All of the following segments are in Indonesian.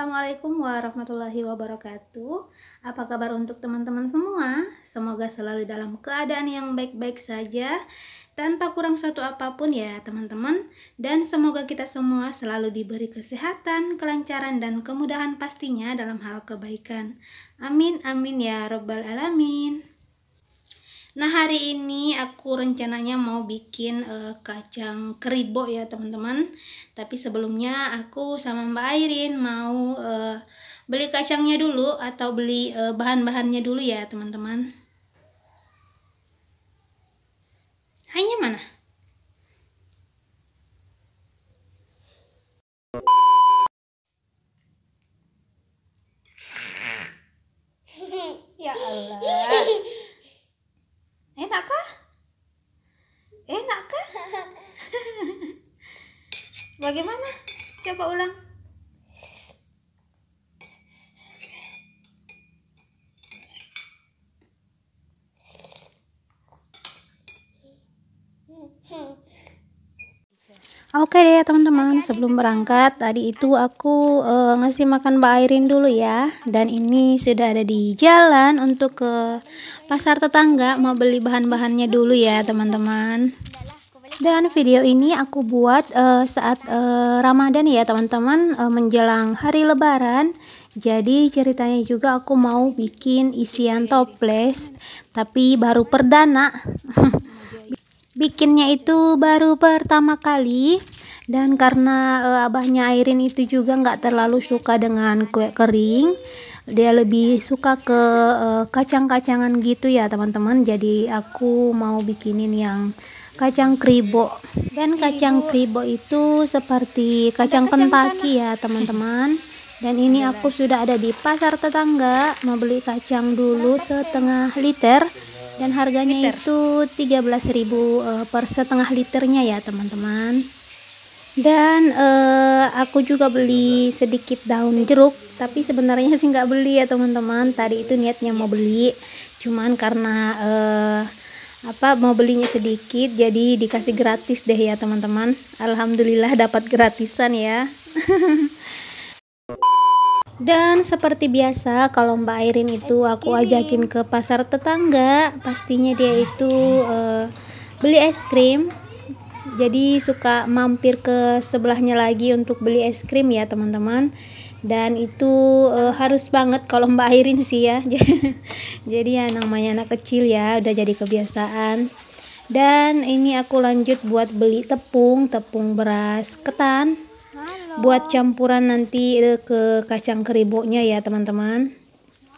Assalamualaikum warahmatullahi wabarakatuh. Apa kabar untuk teman-teman semua? Semoga selalu dalam keadaan yang baik-baik saja, tanpa kurang suatu apapun ya teman-teman. Dan semoga kita semua selalu diberi kesehatan, kelancaran, dan kemudahan pastinya dalam hal kebaikan. Amin, amin ya robbal alamin. Nah, hari ini aku rencananya mau bikin kacang keribo ya teman-teman. Tapi sebelumnya aku sama Mbak Airin mau beli kacangnya dulu atau beli bahan-bahannya dulu ya teman-teman. Hanya mana? Ya Allah. Enak kah? Enak kah? Bagaimana? Coba ulang. Oke deh teman-teman, sebelum berangkat tadi itu aku ngasih makan Mbak Airin dulu ya. Dan ini sudah ada di jalan untuk ke pasar tetangga, mau beli bahan-bahannya dulu ya teman-teman. Dan video ini aku buat saat Ramadan ya teman-teman, menjelang hari Lebaran. Jadi ceritanya juga aku mau bikin isian toples, tapi baru perdana. Bikinnya itu baru pertama kali. Dan karena abahnya Airin itu juga nggak terlalu suka dengan kue kering, dia lebih suka ke kacang-kacangan gitu ya teman-teman. Jadi aku mau bikinin yang kacang kribo. Dan kacang kribo itu seperti kacang Kentucky ya teman-teman. Dan ini aku sudah ada di pasar tetangga, mau beli kacang dulu setengah liter. Dan harganya itu 13.000 per setengah liternya ya teman-teman. Dan aku juga beli sedikit daun jeruk, tapi sebenarnya sih nggak beli ya teman-teman. Tadi itu niatnya mau beli, cuman karena mau belinya sedikit, jadi dikasih gratis deh ya teman-teman. Alhamdulillah dapat gratisan ya. Dan seperti biasa kalau Mbak Airin itu aku ajakin ke pasar tetangga, pastinya dia itu beli es krim. Jadi suka mampir ke sebelahnya lagi untuk beli es krim ya teman-teman. Dan itu harus banget kalau Mbak Airin sih ya. Jadi ya namanya anak kecil ya, udah jadi kebiasaan. Dan ini aku lanjut buat beli tepung beras ketan, buat campuran nanti ke kacang keribonya ya teman-teman.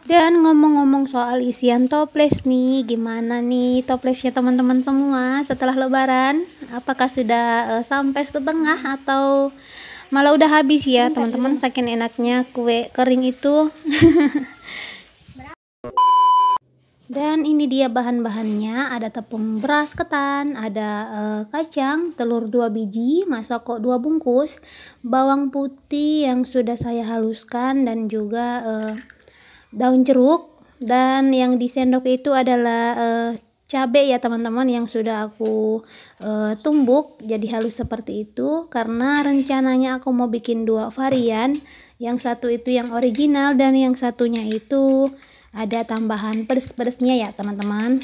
Dan ngomong-ngomong soal isian toples nih, gimana nih toplesnya teman-teman semua setelah lebaran? Apakah sudah sampai setengah atau malah udah habis ya teman-teman, saking enaknya kue kering itu. Dan ini dia bahan-bahannya, ada tepung beras ketan, ada kacang, telur 2 biji, masako 2 bungkus, bawang putih yang sudah saya haluskan, dan juga daun jeruk. Dan yang di sendok itu adalah cabai ya teman-teman, yang sudah aku tumbuk jadi halus seperti itu. Karena rencananya aku mau bikin 2 varian, yang satu itu yang original dan yang satunya itu ada tambahan pedes-pedesnya ya teman-teman.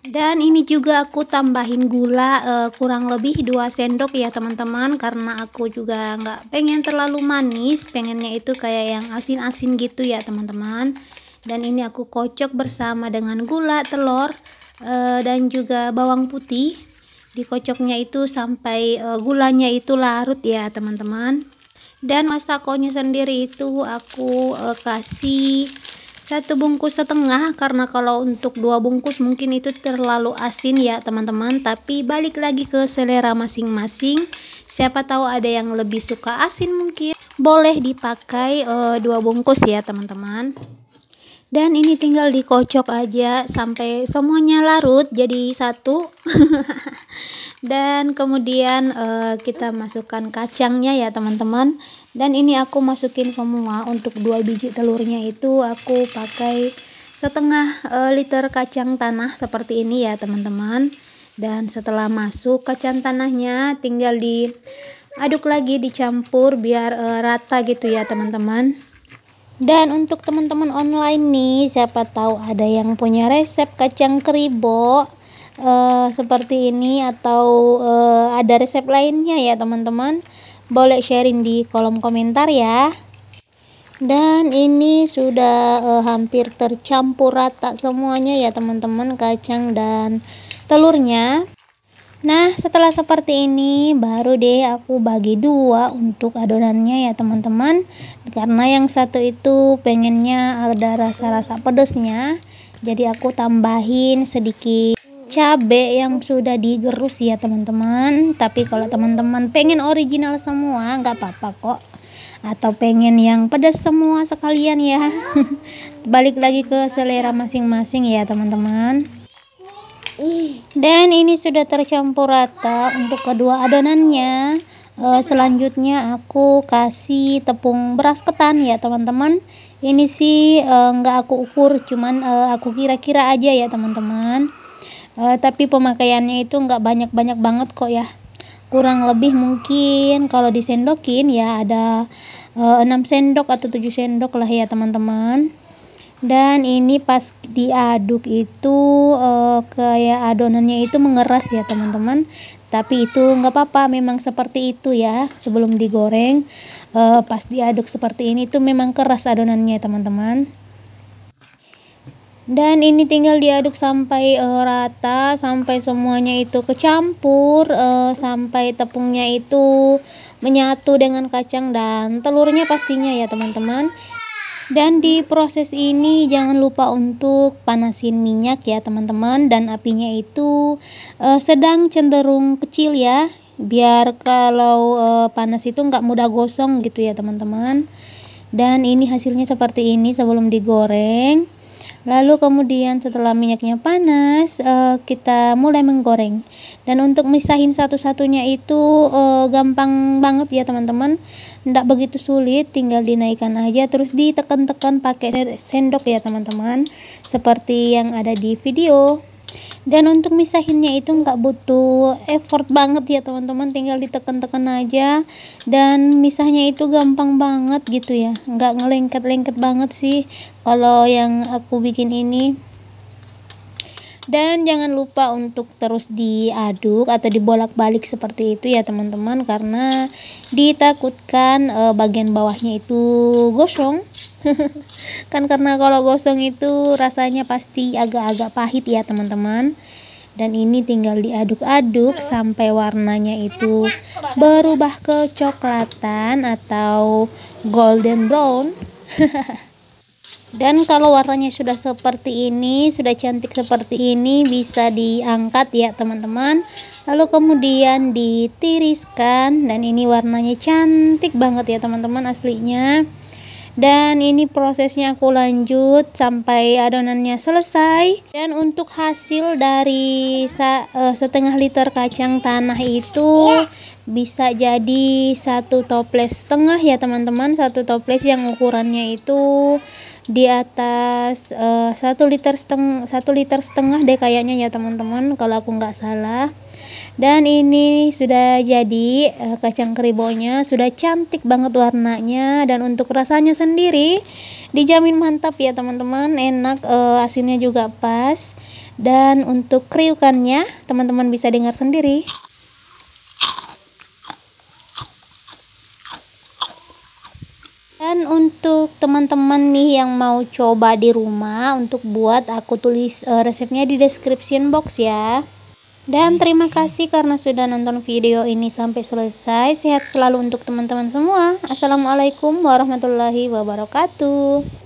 Dan ini juga aku tambahin gula kurang lebih 2 sendok ya teman-teman, karena aku juga nggak pengen terlalu manis, pengennya itu kayak yang asin-asin gitu ya teman-teman. Dan ini aku kocok bersama dengan gula, telur, dan juga bawang putih. Dikocoknya itu sampai gulanya itu larut ya teman-teman. Dan masakonya sendiri itu aku kasih 1,5 bungkus, karena kalau untuk 2 bungkus mungkin itu terlalu asin ya teman-teman. Tapi balik lagi ke selera masing-masing, siapa tahu ada yang lebih suka asin, mungkin boleh dipakai 2 bungkus ya teman-teman. Dan ini tinggal dikocok aja sampai semuanya larut jadi satu. Dan kemudian kita masukkan kacangnya ya teman-teman. Dan ini aku masukin semua. Untuk 2 biji telurnya itu aku pakai setengah liter kacang tanah seperti ini ya teman-teman. Dan setelah masuk kacang tanahnya, tinggal diaduk lagi, dicampur biar rata gitu ya teman-teman. Dan untuk teman-teman online nih, siapa tahu ada yang punya resep kacang keribo seperti ini, atau ada resep lainnya ya teman-teman, boleh sharing di kolom komentar ya. Dan ini sudah hampir tercampur rata semuanya ya teman-teman, kacang dan telurnya. Nah, setelah seperti ini baru deh aku bagi dua untuk adonannya ya teman-teman, karena yang satu itu pengennya ada rasa-rasa pedesnya, jadi aku tambahin sedikit cabe yang sudah digerus ya teman-teman. Tapi kalau teman-teman pengen original semua nggak apa-apa kok, atau pengen yang pedas semua sekalian ya. Balik lagi ke selera masing-masing ya teman-teman. Dan ini sudah tercampur rata untuk kedua adonannya. Selanjutnya aku kasih tepung beras ketan ya teman-teman. Ini sih nggak aku ukur, cuman aku kira-kira aja ya teman-teman. Tapi pemakaiannya itu nggak banyak-banyak banget kok ya, kurang lebih mungkin kalau disendokin ya ada 6 sendok atau 7 sendok lah ya teman-teman. Dan ini pas diaduk itu kayak adonannya itu mengeras ya teman-teman, tapi itu nggak apa-apa, memang seperti itu ya. Sebelum digoreng pas diaduk seperti ini tuh memang keras adonannya teman-teman. Dan ini tinggal diaduk sampai rata, sampai semuanya itu kecampur, sampai tepungnya itu menyatu dengan kacang dan telurnya pastinya ya teman-teman. Dan di proses ini jangan lupa untuk panasin minyak ya teman-teman, dan apinya itu sedang cenderung kecil ya, biar kalau panas itu nggak mudah gosong gitu ya teman-teman. Dan ini hasilnya seperti ini sebelum digoreng. Lalu kemudian setelah minyaknya panas, kita mulai menggoreng. Dan untuk misahin satu-satunya itu gampang banget ya teman-teman, tidak begitu sulit, tinggal dinaikkan aja terus ditekan-tekan pakai sendok ya teman-teman, seperti yang ada di video. Dan untuk misahinnya itu nggak butuh effort banget ya teman-teman, tinggal ditekan-tekan aja, dan misahnya itu gampang banget gitu ya, nggak ngelengket-lengket banget sih kalau yang aku bikin ini. Dan jangan lupa untuk terus diaduk atau dibolak-balik seperti itu ya teman-teman, karena ditakutkan bagian bawahnya itu gosong. Kan karena kalau gosong itu rasanya pasti agak-agak pahit ya teman-teman. Dan ini tinggal diaduk-aduk sampai warnanya itu berubah kecoklatan atau golden brown. Dan kalau warnanya sudah seperti ini, sudah cantik seperti ini, bisa diangkat ya teman-teman. Lalu kemudian ditiriskan, dan ini warnanya cantik banget ya teman-teman aslinya. Dan ini prosesnya aku lanjut sampai adonannya selesai. Dan untuk hasil dari setengah liter kacang tanah itu bisa jadi 1 toples setengah ya teman-teman. 1 toples yang ukurannya itu di atas 1 liter setengah deh kayaknya ya teman-teman, kalau aku nggak salah. Dan ini sudah jadi kacang keribonya, sudah cantik banget warnanya, dan untuk rasanya sendiri dijamin mantap ya teman-teman, enak, asinnya juga pas. Dan untuk kriukannya teman-teman bisa dengar sendiri. Dan untuk teman-teman nih yang mau coba di rumah untuk buat, aku tulis resepnya di description box ya. Dan terima kasih karena sudah nonton video ini sampai selesai. Sehat selalu untuk teman-teman semua. Assalamualaikum warahmatullahi wabarakatuh.